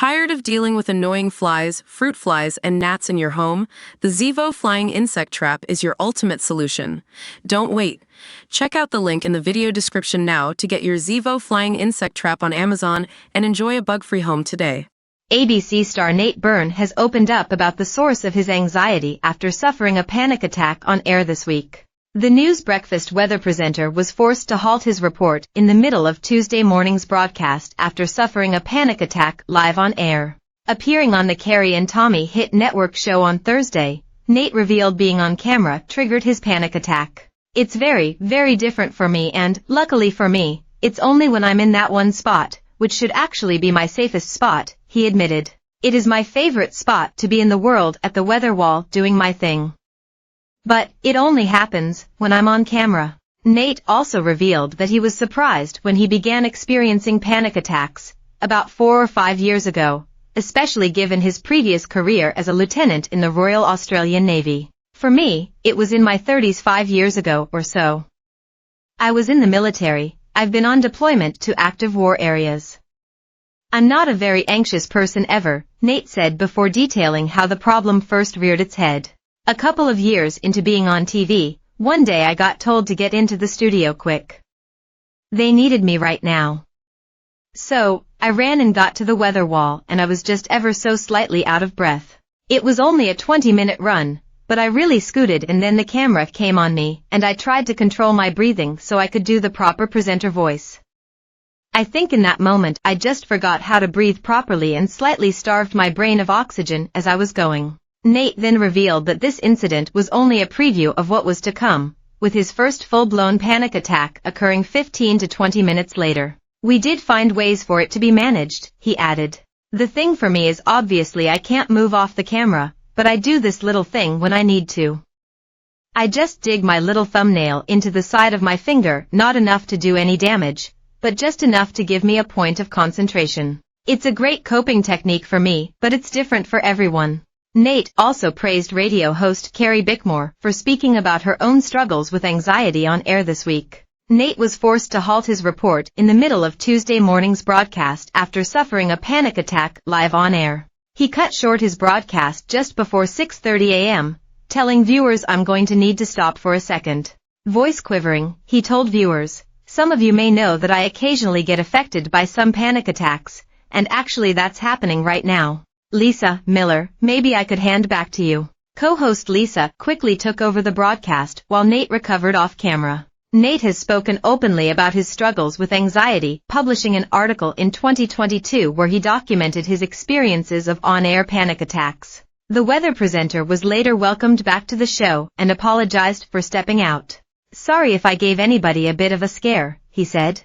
Tired of dealing with annoying flies, fruit flies, and gnats in your home? The Zevo Flying Insect Trap is your ultimate solution. Don't wait. Check out the link in the video description now to get your Zevo Flying Insect Trap on Amazon and enjoy a bug-free home today. ABC star Nate Byrne has opened up about the source of his anxiety after suffering a panic attack on air this week. The news breakfast weather presenter was forced to halt his report in the middle of Tuesday morning's broadcast after suffering a panic attack live on air. Appearing on the Carrie and Tommy hit network show on Thursday, Nate revealed being on camera triggered his panic attack. "It's very, very different for me and, luckily for me, it's only when I'm in that one spot, which should actually be my safest spot," he admitted. "It is my favorite spot to be in the world at the weather wall doing my thing. But it only happens when I'm on camera." Nate also revealed that he was surprised when he began experiencing panic attacks, about 4 or 5 years ago, especially given his previous career as a lieutenant in the Royal Australian Navy. "For me, it was in my 30s 5 years ago or so. I was in the military. I've been on deployment to active war areas. I'm not a very anxious person ever," Nate said before detailing how the problem first reared its head. "A couple of years into being on TV, one day I got told to get into the studio quick. They needed me right now. So, I ran and got to the weather wall and I was just ever so slightly out of breath. It was only a 20-minute run, but I really scooted and then the camera came on me and I tried to control my breathing so I could do the proper presenter voice. I think in that moment I just forgot how to breathe properly and slightly starved my brain of oxygen as I was going." Nate then revealed that this incident was only a preview of what was to come, with his first full-blown panic attack occurring 15 to 20 minutes later. "We did find ways for it to be managed," he added. "The thing for me is obviously I can't move off the camera, but I do this little thing when I need to. I just dig my little thumbnail into the side of my finger, not enough to do any damage, but just enough to give me a point of concentration. It's a great coping technique for me, but it's different for everyone." Nate also praised radio host Carrie Bickmore for speaking about her own struggles with anxiety on air this week. Nate was forced to halt his report in the middle of Tuesday morning's broadcast after suffering a panic attack live on air. He cut short his broadcast just before 6:30 a.m., telling viewers, "I'm going to need to stop for a second." Voice quivering, he told viewers, "Some of you may know that I occasionally get affected by some panic attacks, and actually that's happening right now. Lisa Miller, maybe I could hand back to you." Co-host Lisa quickly took over the broadcast while Nate recovered off camera. Nate has spoken openly about his struggles with anxiety, publishing an article in 2022 where he documented his experiences of on-air panic attacks. The weather presenter was later welcomed back to the show and apologized for stepping out. "Sorry if I gave anybody a bit of a scare," he said.